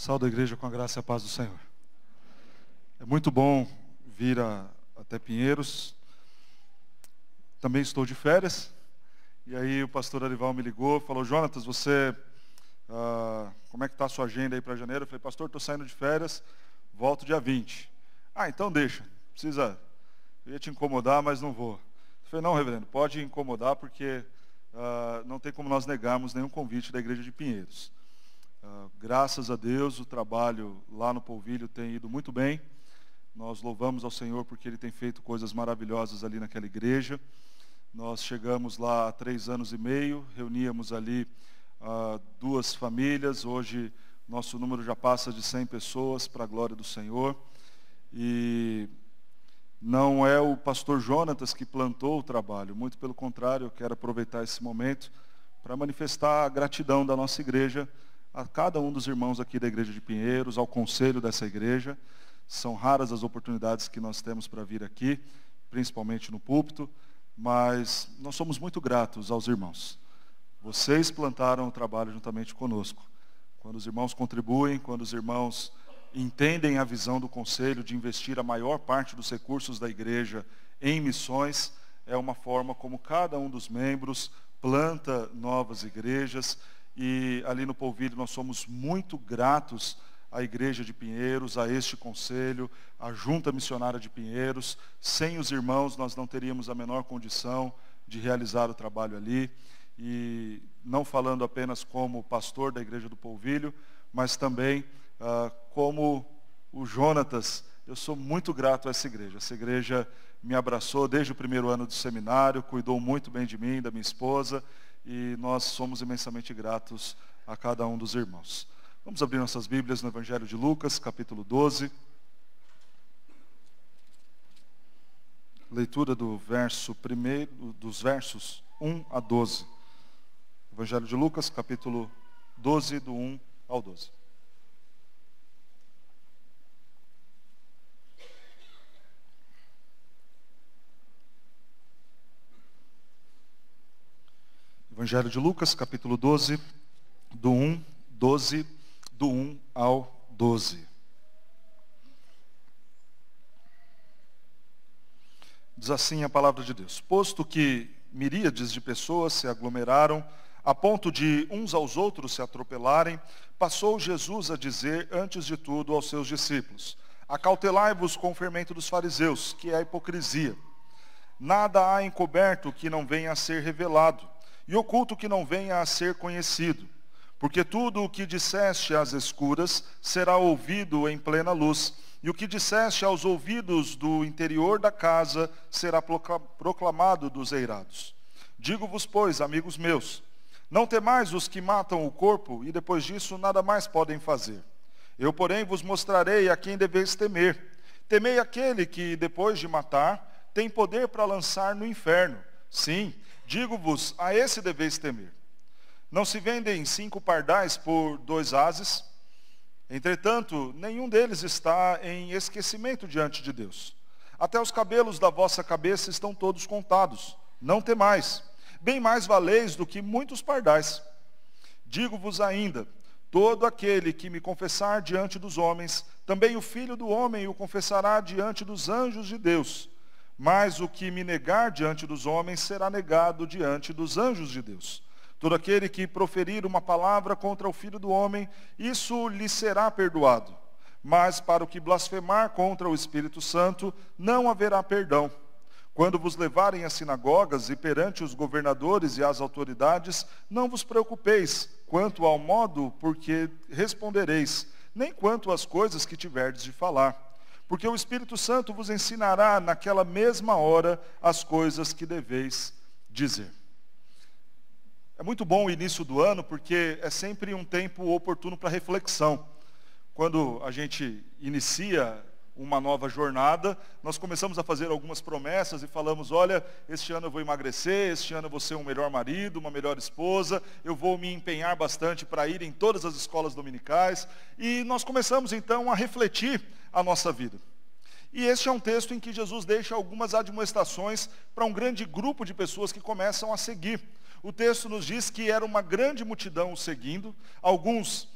Saúde a igreja com a graça e a paz do Senhor. É muito bom vir até Pinheiros. Também estou de férias. E aí o pastor Arival me ligou, falou: Jonatas, como é que está a sua agenda aí para janeiro? Eu falei: pastor, estou saindo de férias, volto dia 20. Então deixa, precisa, eu ia te incomodar, mas não vou. Eu falei: não, reverendo, pode incomodar, porque não tem como nós negarmos nenhum convite da igreja de Pinheiros. Graças a Deus, o trabalho lá no Polvilho tem ido muito bem. Nós louvamos ao Senhor porque Ele tem feito coisas maravilhosas ali naquela igreja. Nós chegamos lá há 3 anos e meio, reuníamos ali 2 famílias. Hoje nosso número já passa de 100 pessoas, para a glória do Senhor. E não é o pastor Jonatas que plantou o trabalho, muito pelo contrário. Eu quero aproveitar esse momento para manifestar a gratidão da nossa igreja a cada um dos irmãos aqui da igreja de Pinheiros, ao conselho dessa igreja. São raras as oportunidades que nós temos para vir aqui, principalmente no púlpito, mas nós somos muito gratos aos irmãos. Vocês plantaram o trabalho juntamente conosco. Quando os irmãos contribuem, quando os irmãos entendem a visão do conselho de investir a maior parte dos recursos da igreja em missões, é uma forma como cada um dos membros planta novas igrejas. E ali no Polvilho nós somos muito gratos à igreja de Pinheiros, a este conselho, à junta missionária de Pinheiros. Sem os irmãos nós não teríamos a menor condição de realizar o trabalho ali. E não falando apenas como pastor da igreja do Polvilho, mas também como o Jonatas. Eu sou muito grato a essa igreja. Essa igreja me abraçou desde o primeiro ano do seminário, cuidou muito bem de mim, da minha esposa. E nós somos imensamente gratos a cada um dos irmãos. Vamos abrir nossas Bíblias no Evangelho de Lucas, capítulo 12. Leitura dos versos 1 a 12. Evangelho de Lucas, capítulo 12, do 1 ao 12. Evangelho de Lucas, capítulo 12, do 1 ao 12. Diz assim a palavra de Deus: posto que miríades de pessoas se aglomeraram, a ponto de uns aos outros se atropelarem, passou Jesus a dizer, antes de tudo, aos seus discípulos: acautelai-vos com o fermento dos fariseus, que é a hipocrisia. Nada há encoberto que não venha a ser revelado, e oculto que não venha a ser conhecido. Porque tudo o que disseste às escuras será ouvido em plena luz, e o que disseste aos ouvidos do interior da casa será proclamado dos eirados. Digo-vos, pois, amigos meus, não temais os que matam o corpo, e depois disso nada mais podem fazer. Eu, porém, vos mostrarei a quem deveis temer. Temei aquele que, depois de matar, tem poder para lançar no inferno. Sim, digo-vos, a esse deveis temer. Não se vendem 5 pardais por 2 ases? Entretanto, nenhum deles está em esquecimento diante de Deus. Até os cabelos da vossa cabeça estão todos contados. Não temais. Bem mais valeis do que muitos pardais. Digo-vos ainda, todo aquele que me confessar diante dos homens, também o Filho do Homem o confessará diante dos anjos de Deus. Mas o que me negar diante dos homens será negado diante dos anjos de Deus. Todo aquele que proferir uma palavra contra o Filho do Homem, isso lhe será perdoado. Mas para o que blasfemar contra o Espírito Santo, não haverá perdão. Quando vos levarem às sinagogas e perante os governadores e as autoridades, não vos preocupeis quanto ao modo por que respondereis, nem quanto às coisas que tiverdes de falar. Porque o Espírito Santo vos ensinará naquela mesma hora as coisas que deveis dizer. É muito bom o início do ano, porque é sempre um tempo oportuno para reflexão. Quando a gente inicia uma nova jornada, nós começamos a fazer algumas promessas e falamos: olha, este ano eu vou emagrecer, este ano eu vou ser um melhor marido, uma melhor esposa, eu vou me empenhar bastante para ir em todas as escolas dominicais. E nós começamos então a refletir a nossa vida. E este é um texto em que Jesus deixa algumas admoestações para um grande grupo de pessoas que começam a seguir. O texto nos diz que era uma grande multidão o seguindo, alguns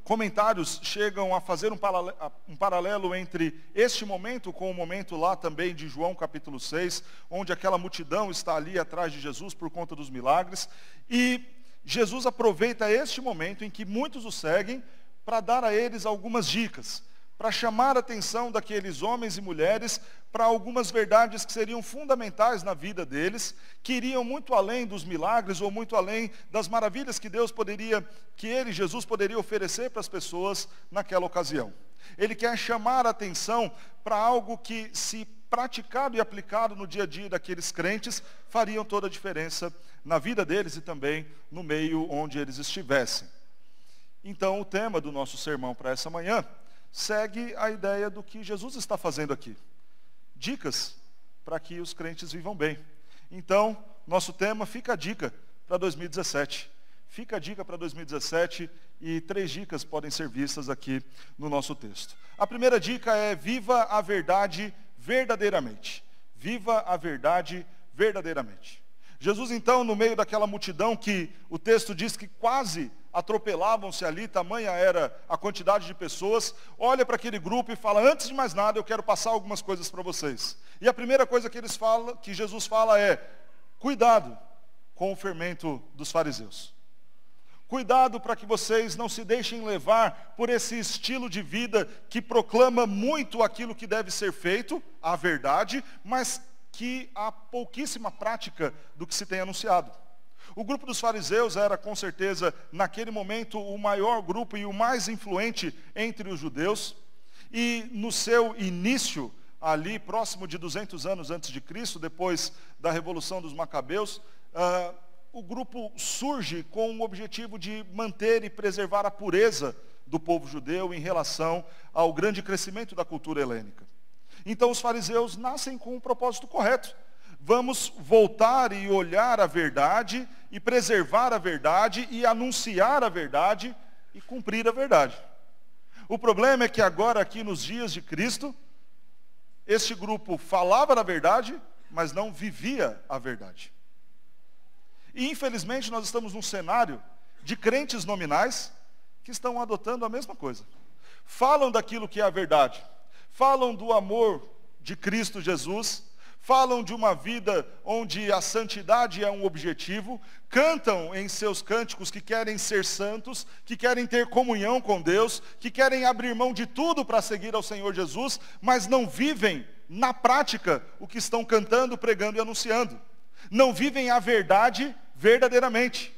comentários chegam a fazer um paralelo entre este momento com o momento lá também de João capítulo 6, onde aquela multidão está ali atrás de Jesus por conta dos milagres, e Jesus aproveita este momento em que muitos o seguem para dar a eles algumas dicas, para chamar a atenção daqueles homens e mulheres para algumas verdades que seriam fundamentais na vida deles, que iriam muito além dos milagres ou muito além das maravilhas que Jesus poderia oferecer para as pessoas naquela ocasião. Ele quer chamar a atenção para algo que, se praticado e aplicado no dia a dia daqueles crentes, fariam toda a diferença na vida deles e também no meio onde eles estivessem. Então, o tema do nosso sermão para essa manhã segue a ideia do que Jesus está fazendo aqui. Dicas para que os crentes vivam bem. Então, nosso tema, fica a dica para 2017. Fica a dica para 2017 e 3 dicas podem ser vistas aqui no nosso texto. A primeira dica é: viva a verdade verdadeiramente. Viva a verdade verdadeiramente. Jesus, então, no meio daquela multidão que o texto diz que quase atropelavam-se ali, tamanha era a quantidade de pessoas, olha para aquele grupo e fala: antes de mais nada, eu quero passar algumas coisas para vocês. E a primeira coisa que Jesus fala é: cuidado com o fermento dos fariseus. Cuidado para que vocês não se deixem levar por esse estilo de vida que proclama muito aquilo que deve ser feito, a verdade, mas que há pouquíssima prática do que se tem anunciado. O grupo dos fariseus era, com certeza, naquele momento, o maior grupo e o mais influente entre os judeus. E no seu início, ali próximo de 200 anos antes de Cristo, depois da Revolução dos Macabeus, o grupo surge com o objetivo de manter e preservar a pureza do povo judeu em relação ao grande crescimento da cultura helênica. Então os fariseus nascem com um propósito correto. Vamos voltar e olhar a verdade, e preservar a verdade, e anunciar a verdade, e cumprir a verdade. O problema é que agora, aqui nos dias de Cristo, este grupo falava da verdade, mas não vivia a verdade. E infelizmente nós estamos num cenário de crentes nominais que estão adotando a mesma coisa. Falam daquilo que é a verdade, falam do amor de Cristo Jesus, falam de uma vida onde a santidade é um objetivo, cantam em seus cânticos que querem ser santos, que querem ter comunhão com Deus, que querem abrir mão de tudo para seguir ao Senhor Jesus, mas não vivem na prática o que estão cantando, pregando e anunciando. Não vivem a verdade verdadeiramente.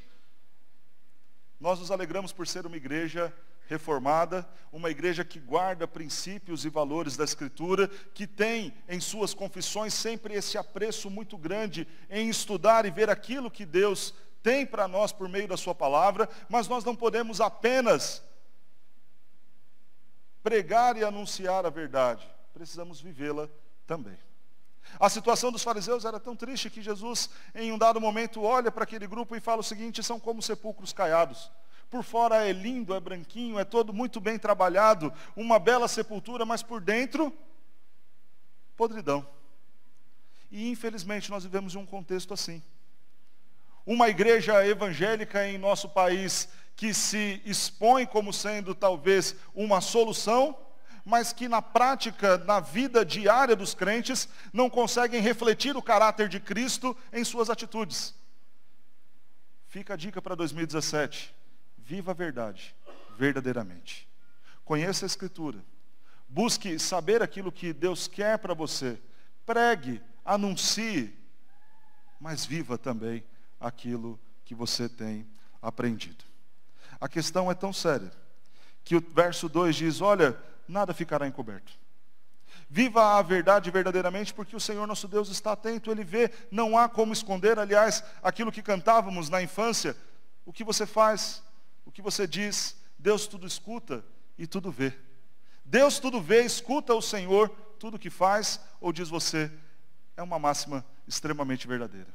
Nós nos alegramos por ser uma igreja reformada, uma igreja que guarda princípios e valores da Escritura, que tem em suas confissões sempre esse apreço muito grande em estudar e ver aquilo que Deus tem para nós por meio da sua palavra, mas nós não podemos apenas pregar e anunciar a verdade, precisamos vivê-la também. A situação dos fariseus era tão triste que Jesus, em um dado momento, olha para aquele grupo e fala o seguinte: são como sepulcros caiados. Por fora é lindo, é branquinho, é todo muito bem trabalhado, uma bela sepultura, mas por dentro, podridão. E infelizmente nós vivemos em um contexto assim. Uma igreja evangélica em nosso país que se expõe como sendo talvez uma solução, mas que na prática, na vida diária dos crentes, não conseguem refletir o caráter de Cristo em suas atitudes. Fica a dica para 2017. Viva a verdade, verdadeiramente. Conheça a Escritura. Busque saber aquilo que Deus quer para você. Pregue, anuncie, mas viva também aquilo que você tem aprendido. A questão é tão séria que o verso 2 diz: olha, nada ficará encoberto. Viva a verdade verdadeiramente, porque o Senhor nosso Deus está atento, Ele vê, não há como esconder. Aliás, aquilo que cantávamos na infância, o que você faz, o que você diz, Deus tudo escuta e tudo vê. Deus tudo vê, escuta o Senhor, tudo que faz, ou diz você, é uma máxima extremamente verdadeira.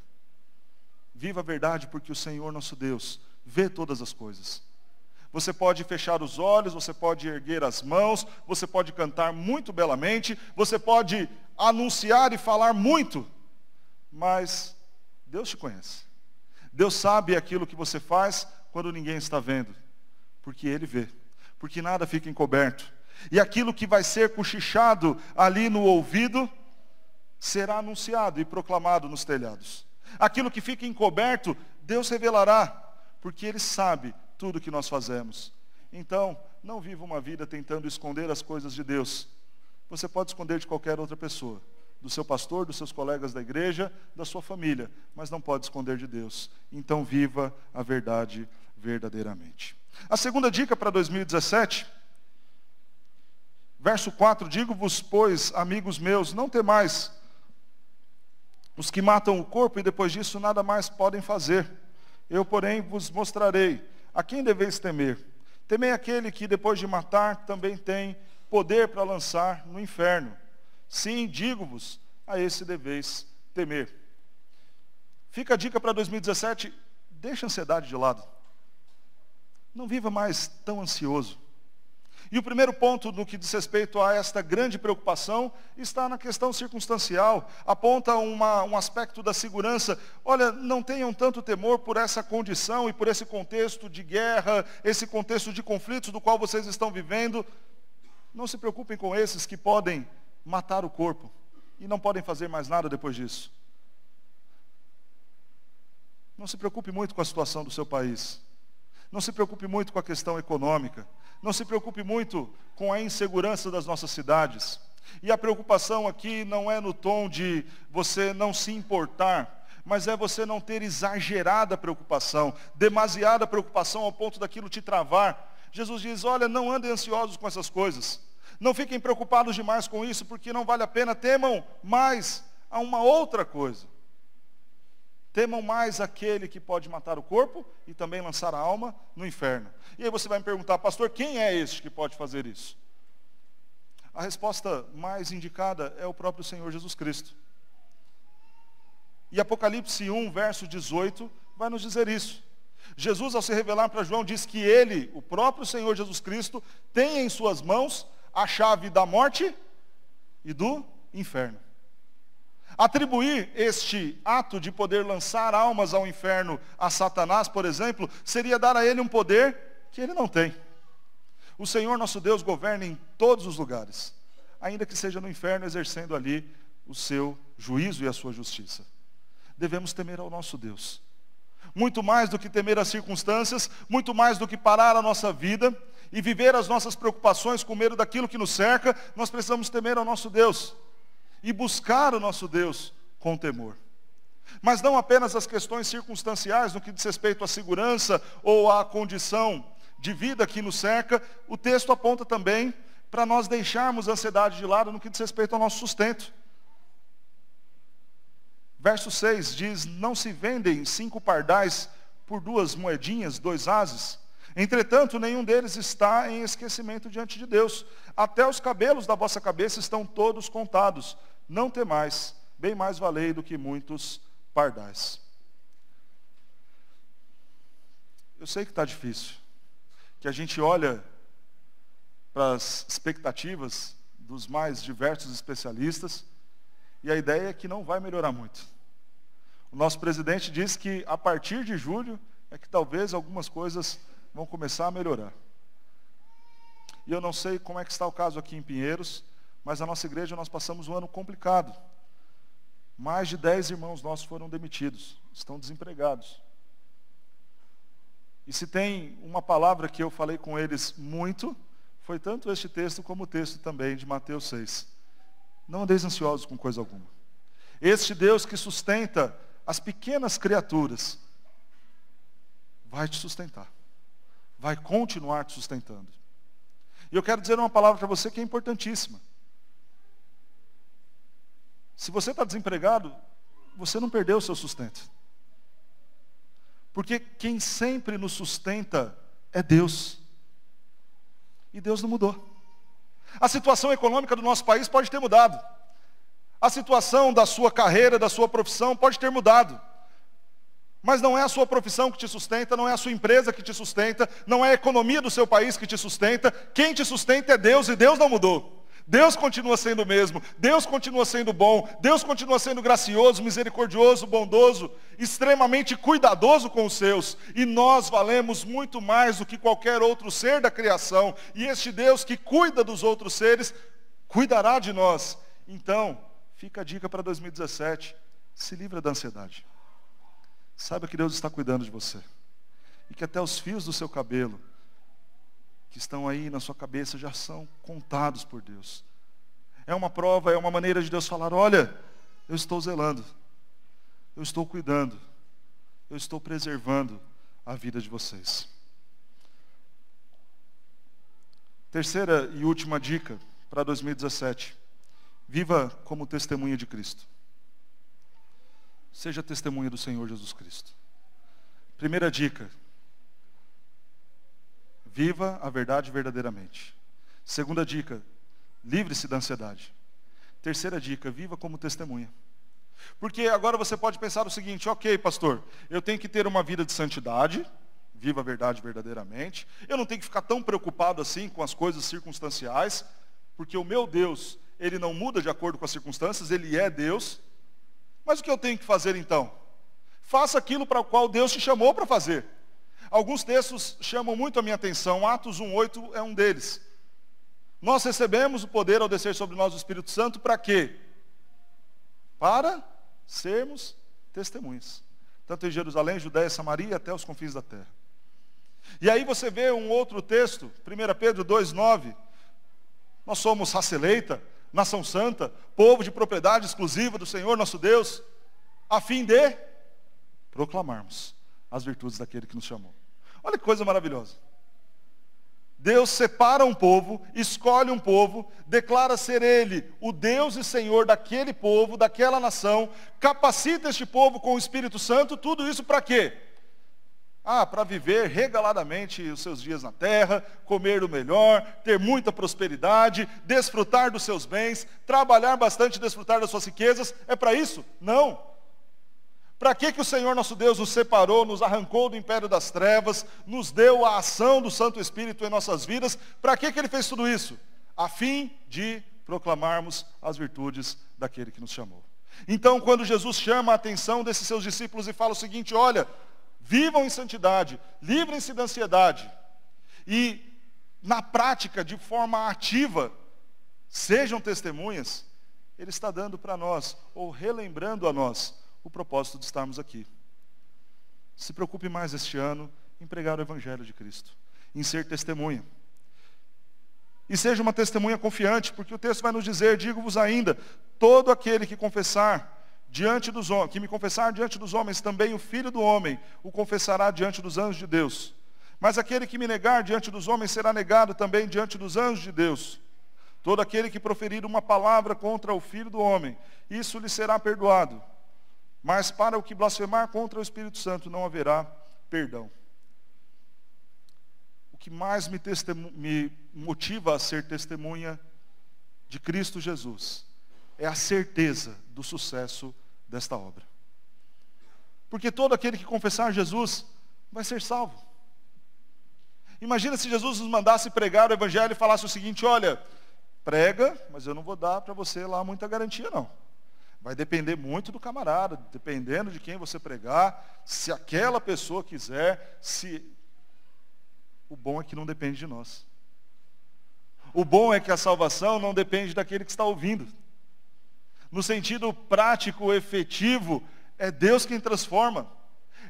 Viva a verdade, porque o Senhor nosso Deus vê todas as coisas. Você pode fechar os olhos, você pode erguer as mãos, você pode cantar muito belamente, você pode anunciar e falar muito, mas Deus te conhece. Deus sabe aquilo que você faz quando ninguém está vendo. Porque Ele vê, porque nada fica encoberto. E aquilo que vai ser cochichado ali no ouvido, será anunciado e proclamado nos telhados. Aquilo que fica encoberto, Deus revelará, porque Ele sabe tudo que nós fazemos. Então, não viva uma vida tentando esconder as coisas de Deus. Você pode esconder de qualquer outra pessoa, do seu pastor, dos seus colegas da igreja, da sua família, mas não pode esconder de Deus. Então viva a verdade verdadeiramente. A segunda dica para 2017, verso 4, digo-vos, pois, amigos meus, não temais os que matam o corpo e depois disso nada mais podem fazer. Eu, porém, vos mostrarei a quem deveis temer. Temei aquele que depois de matar também tem poder para lançar no inferno. Sim, digo-vos, a esse deveis temer. Fica a dica para 2017, deixa a ansiedade de lado. Não viva mais tão ansioso. E o primeiro ponto no que diz respeito a esta grande preocupação está na questão circunstancial. Aponta um aspecto da segurança. Olha, não tenham tanto temor por essa condição e por esse contexto de guerra, esse contexto de conflitos do qual vocês estão vivendo. Não se preocupem com esses que podem matar o corpo e não podem fazer mais nada depois disso. Não se preocupe muito com a situação do seu país. Não se preocupe muito com a questão econômica. Não se preocupe muito com a insegurança das nossas cidades. E a preocupação aqui não é no tom de você não se importar, mas é você não ter exagerada preocupação, demasiada preocupação ao ponto daquilo te travar. Jesus diz, olha, não andem ansiosos com essas coisas. Não fiquem preocupados demais com isso, porque não vale a pena. Temam mais a uma outra coisa. Temam mais aquele que pode matar o corpo e também lançar a alma no inferno. E aí você vai me perguntar, pastor, quem é este que pode fazer isso? A resposta mais indicada é o próprio Senhor Jesus Cristo. E Apocalipse 1, verso 18, vai nos dizer isso. Jesus, ao se revelar para João, diz que ele, o próprio Senhor Jesus Cristo, tem em suas mãos a chave da morte e do inferno. Atribuir este ato de poder lançar almas ao inferno a Satanás, por exemplo, seria dar a ele um poder que ele não tem. O Senhor nosso Deus governa em todos os lugares, ainda que seja no inferno, exercendo ali o seu juízo e a sua justiça. Devemos temer ao nosso Deus. Muito mais do que temer as circunstâncias, muito mais do que parar a nossa vida e viver as nossas preocupações com medo daquilo que nos cerca, nós precisamos temer ao nosso Deus. E buscar o nosso Deus com temor. Mas não apenas as questões circunstanciais, no que diz respeito à segurança ou à condição de vida que nos cerca, o texto aponta também para nós deixarmos a ansiedade de lado no que diz respeito ao nosso sustento. Verso 6 diz, não se vendem 5 pardais por 2 moedinhas, 2 ases. Entretanto, nenhum deles está em esquecimento diante de Deus. Até os cabelos da vossa cabeça estão todos contados. Não temais, bem mais valei do que muitos pardais. Eu sei que está difícil, que a gente olha para as expectativas dos mais diversos especialistas e a ideia é que não vai melhorar muito. O nosso presidente diz que a partir de julho é que talvez algumas coisas vão começar a melhorar. E eu não sei como é que está o caso aqui em Pinheiros, mas na nossa igreja nós passamos um ano complicado. Mais de 10 irmãos nossos foram demitidos, estão desempregados. E se tem uma palavra que eu falei com eles muito, foi tanto este texto como o texto também de Mateus 6. Não andeis ansiosos com coisa alguma. Este Deus que sustenta as pequenas criaturas, vai te sustentar. Vai continuar te sustentando. E eu quero dizer uma palavra para você que é importantíssima. Se você está desempregado, você não perdeu o seu sustento. Porque quem sempre nos sustenta é Deus. E Deus não mudou. A situação econômica do nosso país pode ter mudado. A situação da sua carreira, da sua profissão pode ter mudado. Mas não é a sua profissão que te sustenta, não é a sua empresa que te sustenta, não é a economia do seu país que te sustenta. Quem te sustenta é Deus e Deus não mudou. Deus continua sendo o mesmo, Deus continua sendo bom, Deus continua sendo gracioso, misericordioso, bondoso, extremamente cuidadoso com os seus. E nós valemos muito mais do que qualquer outro ser da criação. E este Deus que cuida dos outros seres, cuidará de nós. Então, fica a dica para 2017, se livra da ansiedade. Saiba que Deus está cuidando de você. E que até os fios do seu cabelo, que estão aí na sua cabeça, já são contados por Deus. É uma prova, é uma maneira de Deus falar: olha, eu estou zelando, eu estou cuidando, eu estou preservando a vida de vocês. Terceira e última dica para 2017. Viva como testemunha de Cristo. Seja testemunha do Senhor Jesus Cristo. Primeira dica: viva a verdade verdadeiramente. Segunda dica: livre-se da ansiedade. Terceira dica: viva como testemunha. Porque agora você pode pensar o seguinte: ok, pastor, eu tenho que ter uma vida de santidade, viva a verdade verdadeiramente. Eu não tenho que ficar tão preocupado assim com as coisas circunstanciais, porque o meu Deus, Ele não muda de acordo com as circunstâncias, Ele é Deus. Mas o que eu tenho que fazer então? Faça aquilo para o qual Deus te chamou para fazer. Alguns textos chamam muito a minha atenção. Atos 1:8 é um deles. Nós recebemos o poder ao descer sobre nós o Espírito Santo para quê? Para sermos testemunhas. Tanto em Jerusalém, Judéia, Samaria e até os confins da terra. E aí você vê um outro texto, 1 Pedro 2:9. Nós somos raça eleita, nação santa, povo de propriedade exclusiva do Senhor nosso Deus, a fim de proclamarmos as virtudes daquele que nos chamou. Olha que coisa maravilhosa. Deus separa um povo, escolhe um povo, declara ser Ele o Deus e Senhor daquele povo, daquela nação, capacita este povo com o Espírito Santo. Tudo isso para quê? Para viver regaladamente os seus dias na terra, comer o melhor, ter muita prosperidade, desfrutar dos seus bens, trabalhar bastante, desfrutar das suas riquezas. É para isso? Não. Para que o Senhor nosso Deus nos separou, nos arrancou do império das trevas, nos deu a ação do Santo Espírito em nossas vidas? Para que Ele fez tudo isso? A fim de proclamarmos as virtudes daquele que nos chamou. Então, quando Jesus chama a atenção desses seus discípulos e fala o seguinte: olha, vivam em santidade, livrem-se da ansiedade. E, na prática, de forma ativa, sejam testemunhas. Ele está dando para nós, ou relembrando a nós, o propósito de estarmos aqui. Se preocupe mais este ano em pregar o Evangelho de Cristo, em ser testemunha. E seja uma testemunha confiante, porque o texto vai nos dizer: digo-vos ainda, todo aquele que me confessar diante dos homens, também o Filho do Homem o confessará diante dos anjos de Deus. Mas aquele que me negar diante dos homens será negado também diante dos anjos de Deus. Todo aquele que proferir uma palavra contra o Filho do Homem, isso lhe será perdoado. Mas para o que blasfemar contra o Espírito Santo não haverá perdão. O que mais me motiva a ser testemunha de Cristo Jesus é a certeza do sucesso desta obra. Porque todo aquele que confessar Jesus vai ser salvo. Imagina se Jesus nos mandasse pregar o Evangelho e falasse o seguinte: olha, prega, mas eu não vou dar para você lá muita garantia não. Vai depender muito do camarada, dependendo de quem você pregar, se aquela pessoa quiser, O bom é que não depende de nós. O bom é que a salvação não depende daquele que está ouvindo. No sentido prático, efetivo, é Deus quem transforma.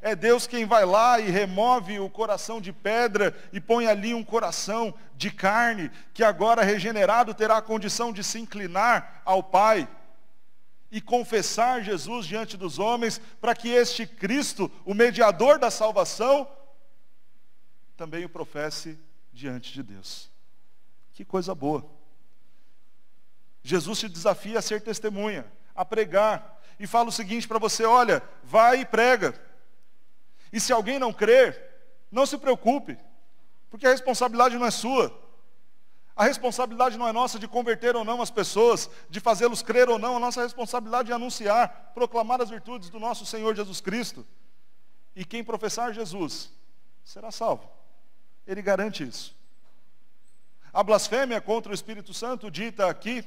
É Deus quem vai lá e remove o coração de pedra e põe ali um coração de carne, que agora regenerado terá a condição de se inclinar ao Pai e confessar Jesus diante dos homens, para que este Cristo, o mediador da salvação, também o professe diante de Deus. Que coisa boa. Jesus te desafia a ser testemunha, a pregar, e fala o seguinte para você: olha, vai e prega. E se alguém não crer, não se preocupe, porque a responsabilidade não é sua. A responsabilidade não é nossa de converter ou não as pessoas, de fazê-los crer ou não. A nossa responsabilidade é anunciar, proclamar as virtudes do nosso Senhor Jesus Cristo. E quem professar Jesus será salvo. Ele garante isso. A blasfêmia contra o Espírito Santo dita aqui,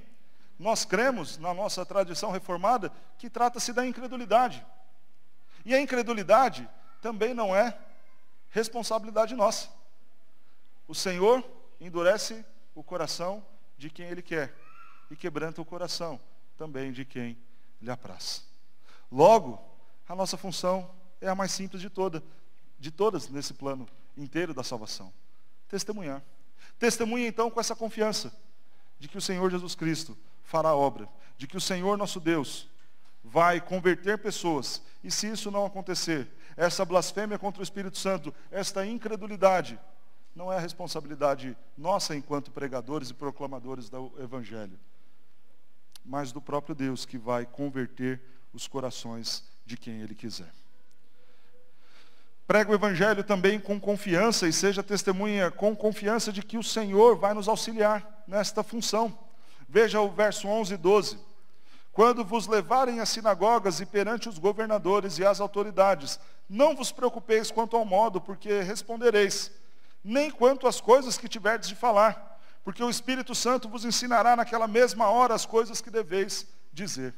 nós cremos na nossa tradição reformada que trata-se da incredulidade. E a incredulidade também não é responsabilidade nossa. O Senhor endurece o coração de quem Ele quer e quebranta o coração também de quem lhe apraz. Logo, a nossa função é a mais simples de todas nesse plano inteiro da salvação. Testemunhar. Testemunha então com essa confiança de que o Senhor Jesus Cristo fará a obra, de que o Senhor nosso Deus vai converter pessoas, e se isso não acontecer, essa blasfêmia contra o Espírito Santo, esta incredulidade, não é a responsabilidade nossa enquanto pregadores e proclamadores do Evangelho, mas do próprio Deus que vai converter os corações de quem Ele quiser. Prega o Evangelho também com confiança e seja testemunha com confiança de que o Senhor vai nos auxiliar nesta função. Veja o verso 11 e 12. Quando vos levarem às sinagogas e perante os governadores e as autoridades, não vos preocupeis quanto ao modo, porque respondereis, nem quanto às coisas que tiverdes de falar, porque o Espírito Santo vos ensinará naquela mesma hora as coisas que deveis dizer.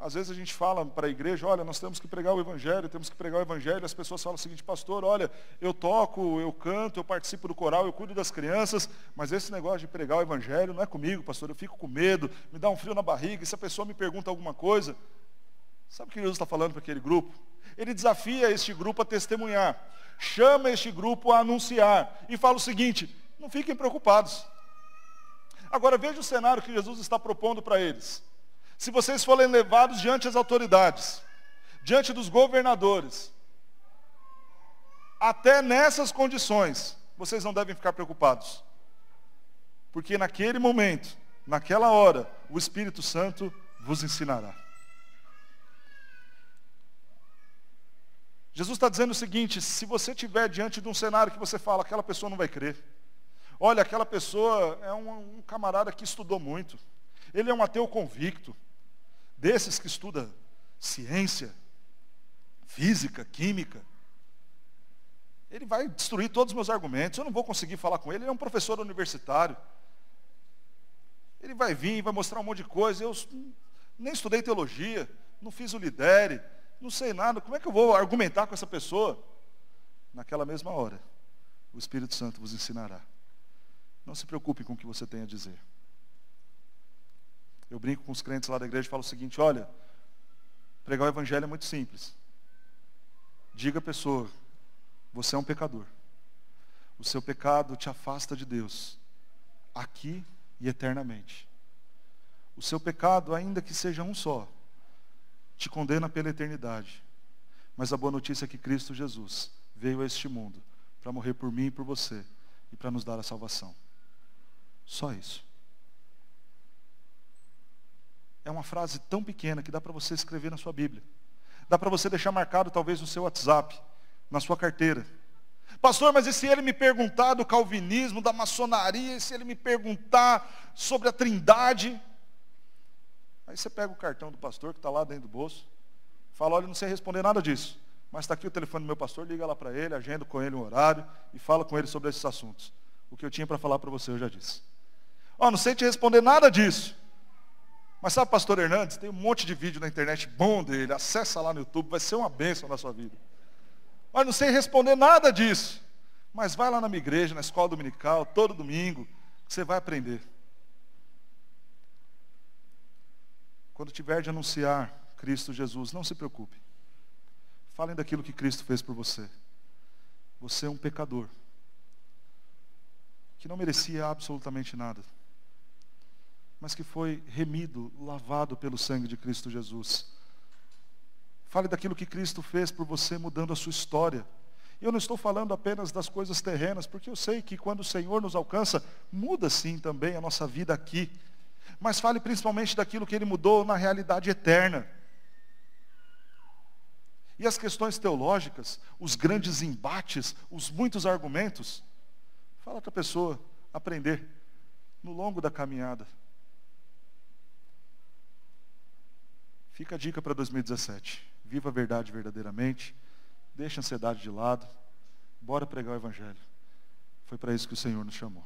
Às vezes a gente fala para a igreja, olha, nós temos que pregar o Evangelho, e as pessoas falam o seguinte, pastor, olha, eu toco, eu canto, eu participo do coral, eu cuido das crianças, mas esse negócio de pregar o Evangelho não é comigo, pastor, eu fico com medo, me dá um frio na barriga, e se a pessoa me pergunta alguma coisa, sabe o que Jesus está falando para aquele grupo? Ele desafia este grupo a testemunhar, chama este grupo a anunciar, e fala o seguinte, não fiquem preocupados. Agora veja o cenário que Jesus está propondo para eles. Se vocês forem levados diante das autoridades, diante dos governadores, até nessas condições, vocês não devem ficar preocupados. Porque naquele momento, naquela hora, o Espírito Santo vos ensinará. Jesus está dizendo o seguinte, se você estiver diante de um cenário que você fala, aquela pessoa não vai crer. Olha, aquela pessoa é um camarada que estudou muito. Ele é um ateu convicto. Desses que estuda ciência, física, química. Ele vai destruir todos os meus argumentos. Eu não vou conseguir falar com ele. Ele é um professor universitário. Ele vai vir, vai mostrar um monte de coisa. Eu nem estudei teologia, não fiz o lidere, não sei nada. Como é que eu vou argumentar com essa pessoa? Naquela mesma hora, o Espírito Santo vos ensinará. Não se preocupe com o que você tem a dizer. Eu brinco com os crentes lá da igreja e falo o seguinte, olha, pregar o Evangelho é muito simples. Diga à pessoa, você é um pecador. O seu pecado te afasta de Deus, aqui e eternamente. O seu pecado, ainda que seja um só, te condena pela eternidade. Mas a boa notícia é que Cristo Jesus veio a este mundo para morrer por mim e por você e para nos dar a salvação. Só isso. É uma frase tão pequena que dá para você escrever na sua Bíblia. Dá para você deixar marcado talvez no seu WhatsApp, na sua carteira. Pastor, mas e se ele me perguntar do calvinismo, da maçonaria, e se ele me perguntar sobre a trindade? Aí você pega o cartão do pastor que está lá dentro do bolso, fala, olha, não sei responder nada disso, mas está aqui o telefone do meu pastor, liga lá para ele, agenda com ele um horário e fala com ele sobre esses assuntos. O que eu tinha para falar para você eu já disse. Ó, não sei te responder nada disso. Mas sabe, pastor Hernandes, tem um monte de vídeo na internet bom dele, acessa lá no YouTube, vai ser uma bênção na sua vida. Mas não sei responder nada disso. Mas vai lá na minha igreja, na escola dominical, todo domingo, que você vai aprender. Quando tiver de anunciar Cristo Jesus, não se preocupe. Falem daquilo que Cristo fez por você. Você é um pecador, que não merecia absolutamente nada, mas que foi remido, lavado pelo sangue de Cristo Jesus. Fale daquilo que Cristo fez por você, mudando a sua história. E eu não estou falando apenas das coisas terrenas, porque eu sei que quando o Senhor nos alcança, muda sim também a nossa vida aqui. Mas fale principalmente daquilo que Ele mudou na realidade eterna. E as questões teológicas, os grandes embates, os muitos argumentos, fala para a pessoa aprender no longo da caminhada. Fica a dica para 2017. Viva a verdade verdadeiramente. Deixa a ansiedade de lado. Bora pregar o Evangelho. Foi para isso que o Senhor nos chamou.